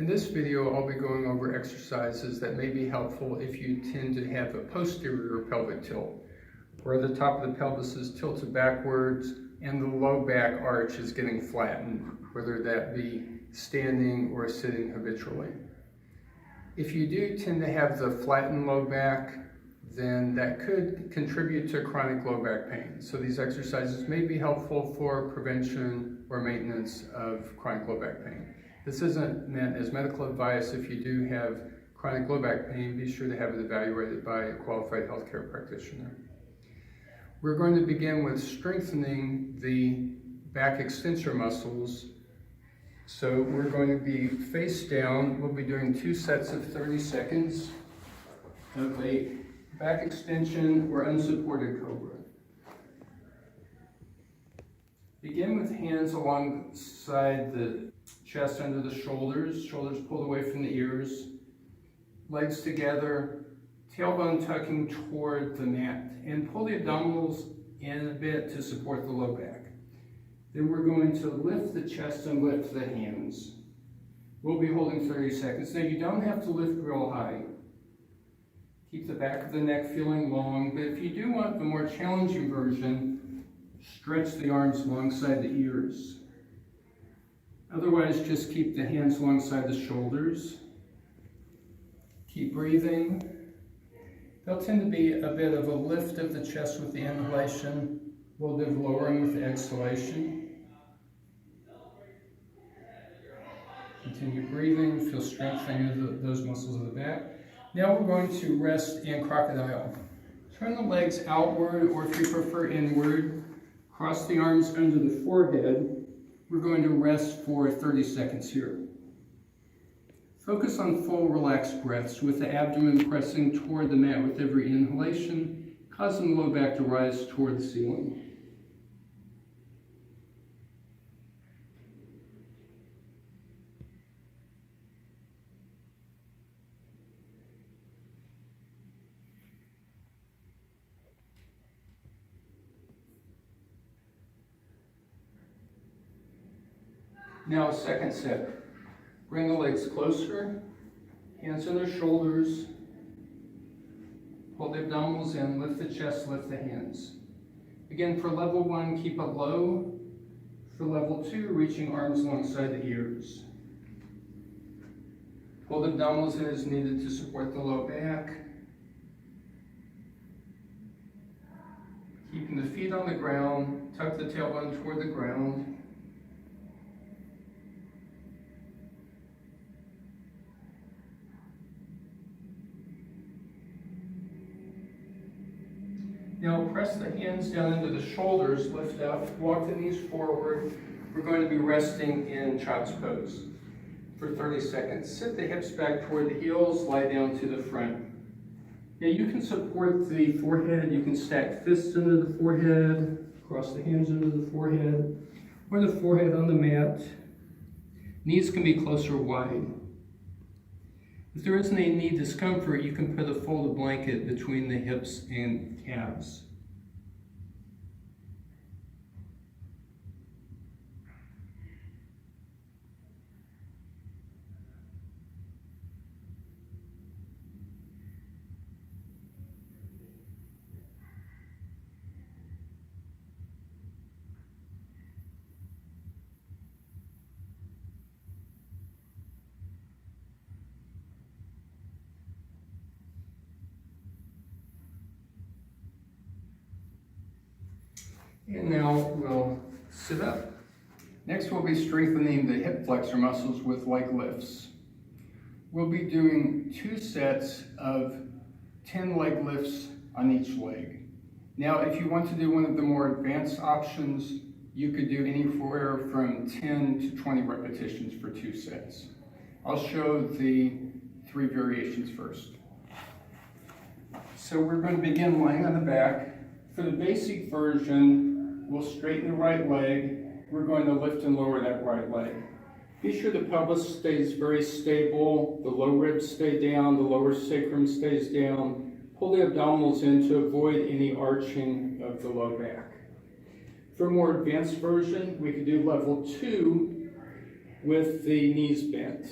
In this video, I'll be going over exercises that may be helpful if you tend to have a posterior pelvic tilt, where the top of the pelvis is tilted backwards and the low back arch is getting flattened, whether that be standing or sitting habitually. If you do tend to have the flattened low back, then that could contribute to chronic low back pain. So these exercises may be helpful for prevention or maintenance of chronic low back pain. This isn't meant as medical advice. If you do have chronic low back pain, be sure to have it evaluated by a qualified healthcare practitioner. We're going to begin with strengthening the back extensor muscles. So we're going to be face down. We'll be doing 2 sets of 30 seconds of a back extension or unsupported cobra. Begin with hands alongside the chest under the shoulders pulled away from the ears, legs together, tailbone tucking toward the mat, and pull the abdominals in a bit to support the low back. Then we're going to lift the chest and lift the hands. We'll be holding 30 seconds. Now you don't have to lift real high. Keep the back of the neck feeling long, but if you do want the more challenging version, stretch the arms alongside the ears. Otherwise, just keep the hands alongside the shoulders. Keep breathing. There'll tend to be a bit of a lift of the chest with the inhalation, a little bit of lowering with the exhalation. Continue breathing, feel strengthening of those muscles of the back. Now we're going to rest in crocodile. Turn the legs outward, or if you prefer inward, cross the arms under the forehead. We're going to rest for 30 seconds here. Focus on full relaxed breaths with the abdomen pressing toward the mat with every inhalation, causing the low back to rise toward the ceiling. Now a second set. Bring the legs closer, hands on their shoulders, pull the abdominals in, lift the chest, lift the hands. Again, for level 1, keep it low. For level 2, reaching arms alongside the ears. Pull the abdominals in as needed to support the low back. Keeping the feet on the ground, tuck the tailbone toward the ground. Now press the hands down into the shoulders, lift up, walk the knees forward. We're going to be resting in child's pose for 30 seconds. Sit the hips back toward the heels, lie down to the front. Now you can support the forehead, you can stack fists under the forehead, cross the hands under the forehead, or the forehead on the mat. Knees can be close or wide. If there isn't any knee discomfort, you can put a folded blanket between the hips and calves. And now we'll sit up. Next we'll be strengthening the hip flexor muscles with leg lifts. We'll be doing 2 sets of 10 leg lifts on each leg. Now if you want to do one of the more advanced options, you could do anywhere from 10 to 20 repetitions for 2 sets. I'll show the 3 variations first. So we're going to begin lying on the back. For the basic version, we'll straighten the right leg. We're going to lift and lower that right leg. Be sure the pelvis stays very stable, the low ribs stay down, the lower sacrum stays down. Pull the abdominals in to avoid any arching of the low back. For a more advanced version, we could do level 2 with the knees bent.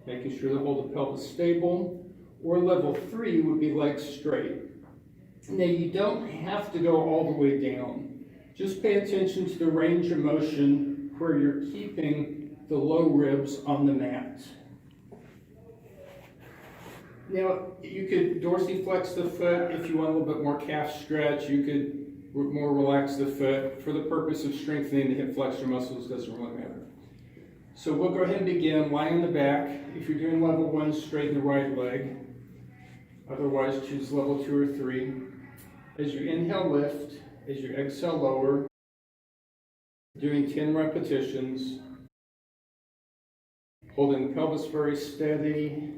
making sure to hold the pelvis stable. Or level 3 would be legs straight. Now you don't have to go all the way down. Just pay attention to the range of motion where you're keeping the low ribs on the mat. Now you could dorsiflex the foot if you want a little bit more calf stretch. You could more relax the foot. For the purpose of strengthening the hip flexor muscles, doesn't really matter. So we'll go ahead and begin. Lie on the back. If you're doing level 1, straighten the right leg. Otherwise, choose level 2 or 3. As you inhale, lift. As you exhale, lower. Doing 10 repetitions. Holding the pelvis very steady.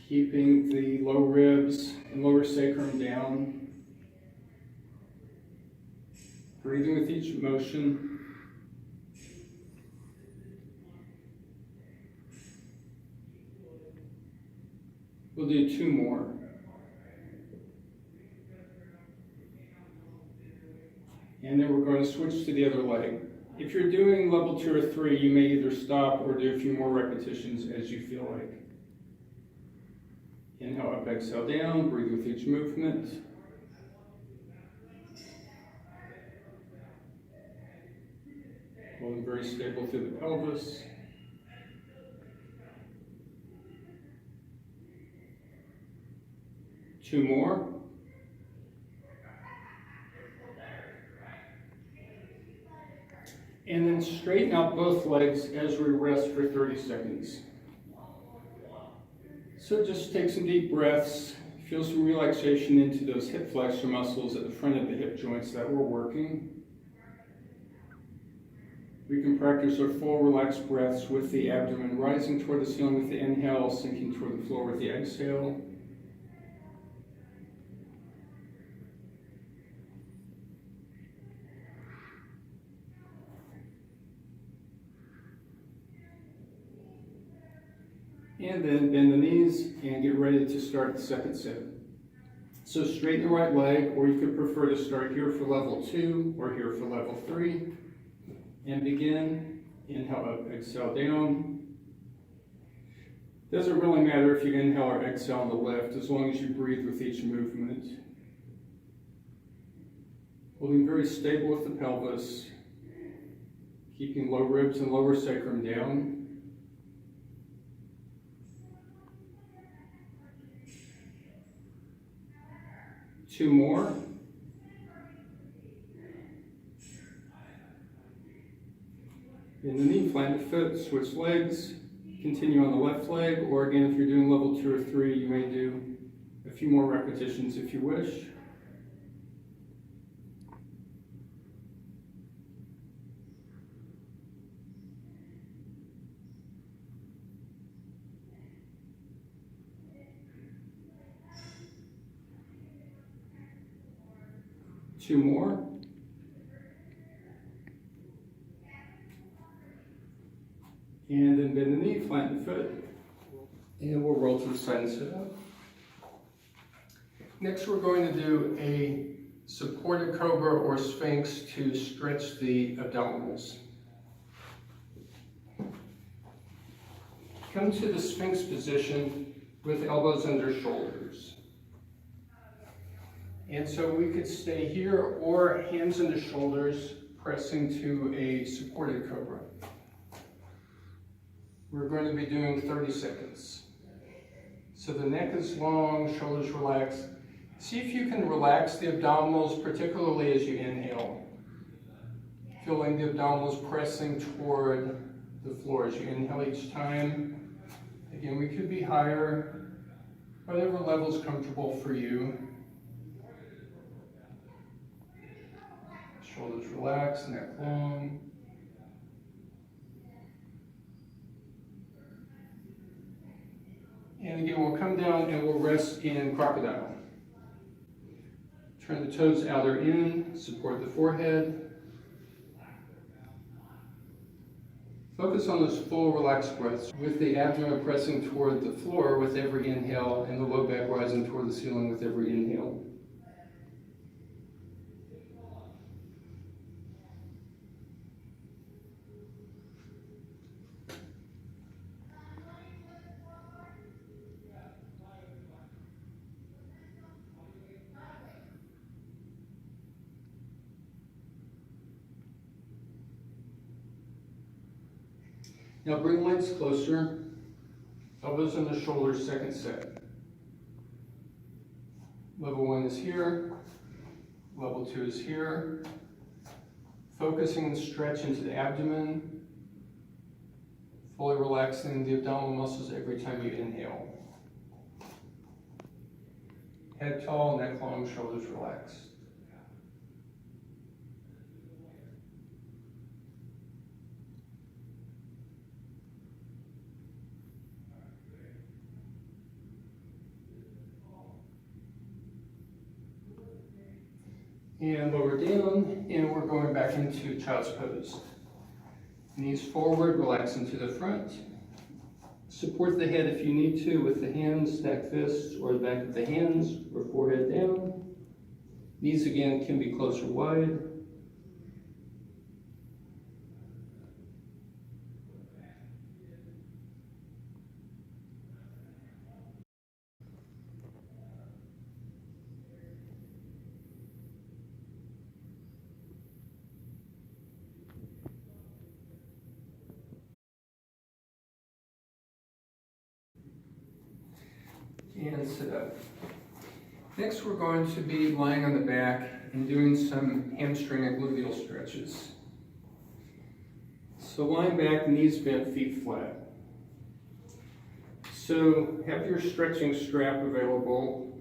Keeping the low ribs and lower sacrum down. Breathing with each motion. We'll do 2 more. And then we're going to switch to the other leg. If you're doing level 2 or 3, you may either stop or do a few more repetitions as you feel like. Inhale up, exhale down, breathe with each movement. Holding very stable through the pelvis. Two more. And then straighten out both legs as we rest for 30 seconds. So just take some deep breaths. Feel some relaxation into those hip flexor muscles at the front of the hip joints that we're working. We can practice our full relaxed breaths with the abdomen rising toward the ceiling with the inhale, sinking toward the floor with the exhale. And then bend the knees and get ready to start the second set. So straighten the right leg, or you could prefer to start here for level 2 or here for level 3. And begin. Inhale up, exhale down. Doesn't really matter if you inhale or exhale on the lift, as long as you breathe with each movement. Holding very stable with the pelvis, keeping low ribs and lower sacrum down. Two more. Bend the knee, flatten the foot, switch legs, continue on the left leg, or again, if you're doing level 2 or 3, you may do a few more repetitions if you wish. Two more. And then bend the knee, flatten the foot. And we'll roll to the side and sit up. Next, we're going to do a supported cobra or Sphinx to stretch the abdominals. Come to the Sphinx position with elbows under shoulders. And so we could stay here or hands under shoulders, pressing to a supported cobra. We're going to be doing 30 seconds. So the neck is long, shoulders relaxed. See if you can relax the abdominals, particularly as you inhale. Feeling the abdominals pressing toward the floor as you inhale each time. Again, we could be higher, whatever level is comfortable for you. Shoulders relaxed, neck long. And again, we'll come down and we'll rest in crocodile. Turn the toes outer in, support the forehead. Focus on those full relaxed breaths with the abdomen pressing toward the floor with every inhale and the low back rising toward the ceiling with every inhale. Now bring legs closer, elbows on the shoulders, second set. Level 1 is here, level 2 is here. Focusing the stretch into the abdomen, fully relaxing the abdominal muscles every time you inhale. Head tall, neck long, shoulders relaxed. And lower down, and we're going back into child's pose. Knees forward, relax into the front. Support the head if you need to with the hands, stack fists, or the back of the hands, or forehead down. Knees again can be close or wide. And sit up. Next, we're going to be lying on the back and doing some hamstring and gluteal stretches. So lying back, knees bent, feet flat. So have your stretching strap available,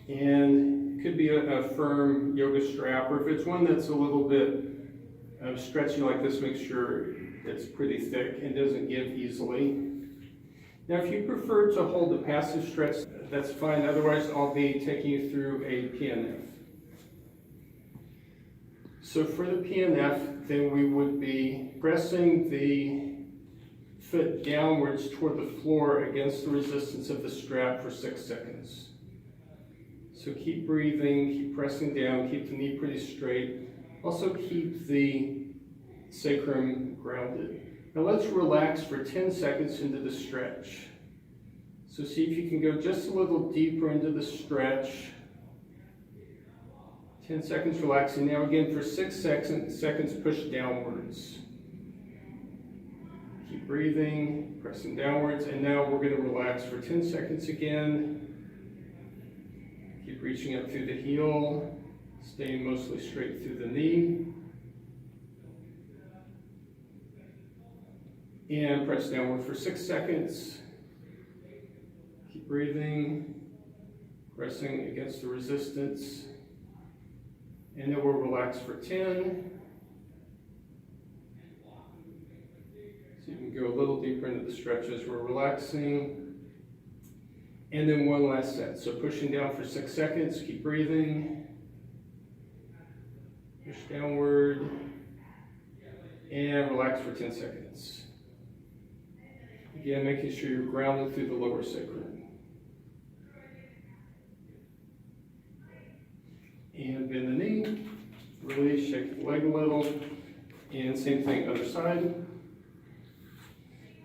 and it could be a firm yoga strap, or if it's one that's a little bit stretchy like this, make sure it's pretty thick and doesn't give easily. Now, if you prefer to hold a passive stretch, that's fine. Otherwise, I'll be taking you through a PNF. So for the PNF, then we would be pressing the foot downwards toward the floor against the resistance of the strap for 6 seconds. So keep breathing, keep pressing down, keep the knee pretty straight. Also keep the sacrum grounded. Now let's relax for 10 seconds into the stretch. So see if you can go just a little deeper into the stretch. 10 seconds relaxing. Now again for 6 seconds push downwards. Keep breathing, pressing downwards, and now we're going to relax for 10 seconds again. Keep reaching up through the heel, staying mostly straight through the knee. And press downward for 6 seconds. Keep breathing, pressing against the resistance. And then we'll relax for 10. So you can go a little deeper into the stretch as we're relaxing. And then one last set. So pushing down for 6 seconds, keep breathing. Push downward. And relax for 10 seconds. Again, making sure you're grounded through the lower sacrum. And bend the knee, release, shake the leg a little, and same thing, other side.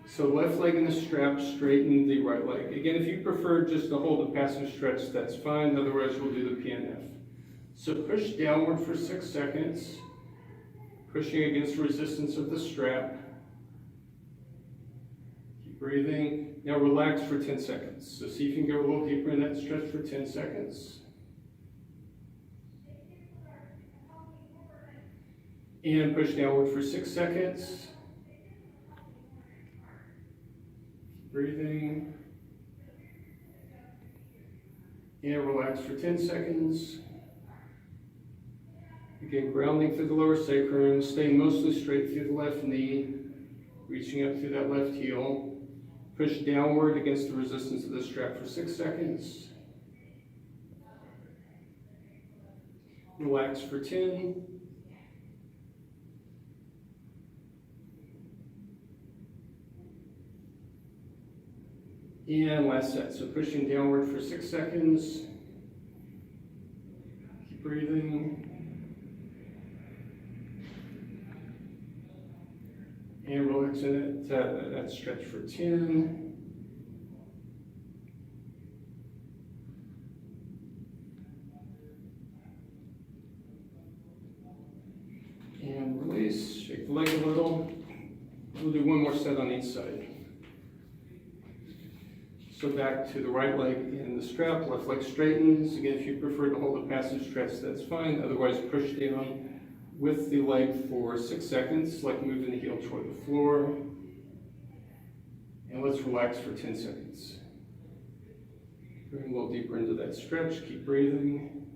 So left leg in the strap, straighten the right leg. Again, if you prefer just to hold a passive stretch, that's fine, otherwise we'll do the PNF. So push downward for 6 seconds, pushing against the resistance of the strap. Breathing. Now relax for 10 seconds. So see if you can go a little deeper in that stretch for 10 seconds. And push downward for 6 seconds. Breathing. And relax for 10 seconds. Again, grounding through the lower sacrum, staying mostly straight through the left knee, reaching up through that left heel. Push downward against the resistance of the strap for 6 seconds. Relax for 10. And last set. So pushing downward for 6 seconds. Keep breathing. And relaxing that stretch for 10. And release, shake the leg a little. We'll do one more more set on each side. So back to the right leg in the strap, left leg straightens. Again, if you prefer to hold a passive stretch, that's fine. Otherwise, push down with the leg for 6 seconds, like moving the heel toward the floor. And let's relax for 10 seconds. Going a little deeper into that stretch, keep breathing.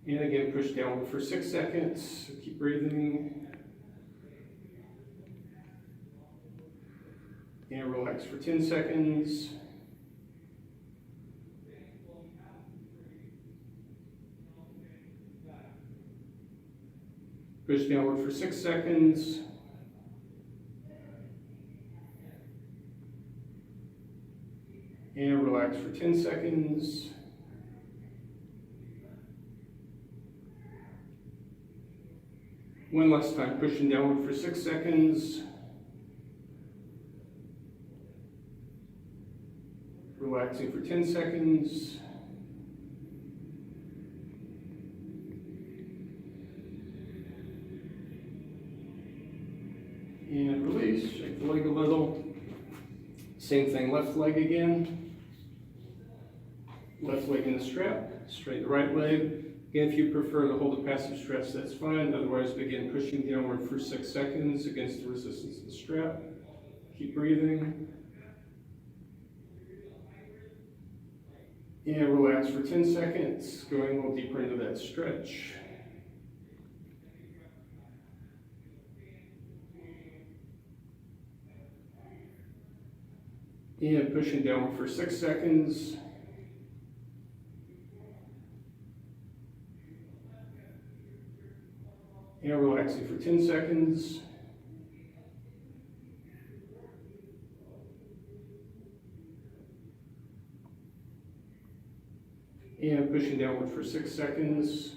And again, push downward for 6 seconds, keep breathing. And relax for 10 seconds. Push downward for 6 seconds. And relax for 10 seconds. One last time, pushing downward for 6 seconds. Relaxing for 10 seconds. And release, shake the leg a little. Same thing, left leg again. Left leg in the strap, straighten the right leg. Again, if you prefer to hold a passive stretch, that's fine. Otherwise, begin pushing downward for 6 seconds against the resistance of the strap. Keep breathing. And relax for 10 seconds, going a little deeper into that stretch. And pushing downward for 6 seconds. And relaxing for 10 seconds. And pushing downward for 6 seconds.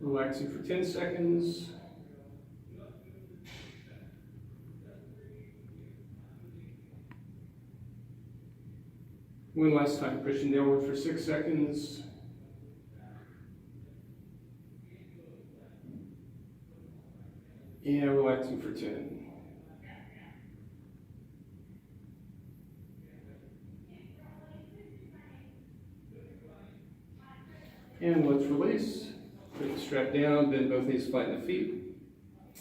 Relaxing for 10 seconds. One last time, pushing downward for 6 seconds. And relaxing for 10. And let's release. Put the strap down, bend both knees, flatten the feet.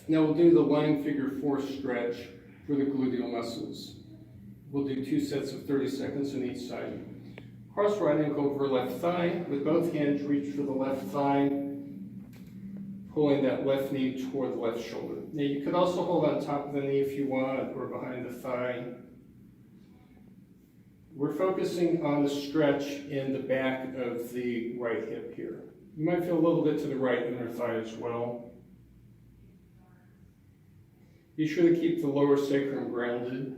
Now we'll do the lying figure 4 stretch for the gluteal muscles. We'll do 2 sets of 30 seconds on each side. Cross right ankle over left thigh. With both hands, reach for the left thigh, pulling that left knee toward the left shoulder. Now you could also hold on top of the knee if you want, or behind the thigh. We're focusing on the stretch in the back of the right hip here. You might feel a little bit to the right inner thigh as well. Be sure to keep the lower sacrum grounded.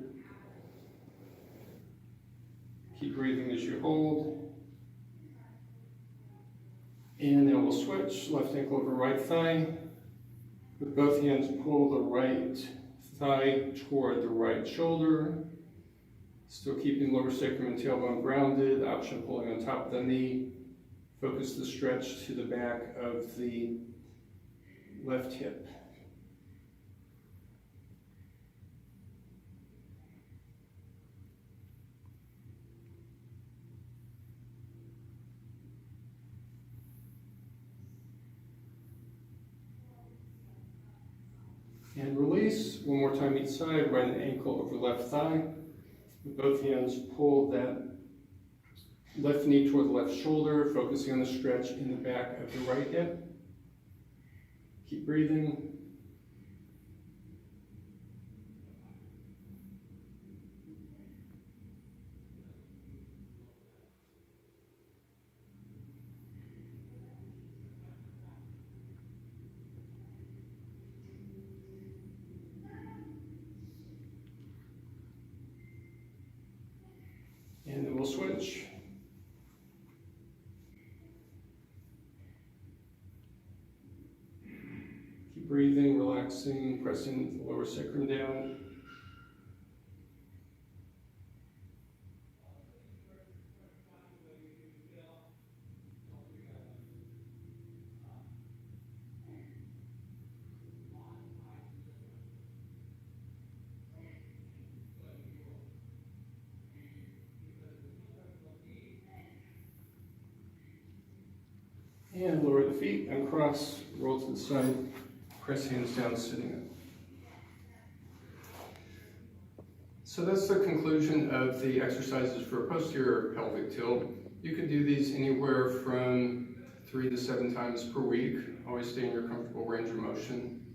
Keep breathing as you hold. And then we'll switch, left ankle over right thigh. With both hands, pull the right thigh toward the right shoulder. Still keeping lower sacrum and tailbone grounded. Option pulling on top of the knee. Focus the stretch to the back of the left hip. And release. One more time each side. Right ankle over left thigh. With both hands, pull that left knee toward the left shoulder, focusing on the stretch in the back of the right hip. Keep breathing. And then we'll switch. Keep breathing, relaxing, pressing the lower sacrum down. And lower the feet, uncross, roll to the side, press hands down, sitting up. So that's the conclusion of the exercises for posterior pelvic tilt. You can do these anywhere from 3 to 7 times per week. Always stay in your comfortable range of motion.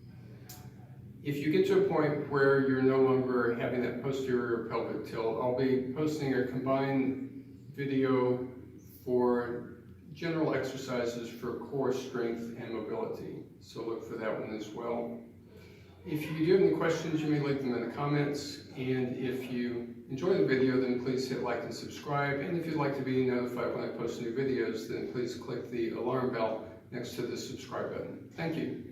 If you get to a point where you're no longer having that posterior pelvic tilt, I'll be posting a combined video for general exercises for core strength and mobility. So look for that one as well. If you do have any questions, you may leave them in the comments. And if you enjoy the video, then please hit like and subscribe. And if you'd like to be notified when I post new videos, then please click the alarm bell next to the subscribe button. Thank you.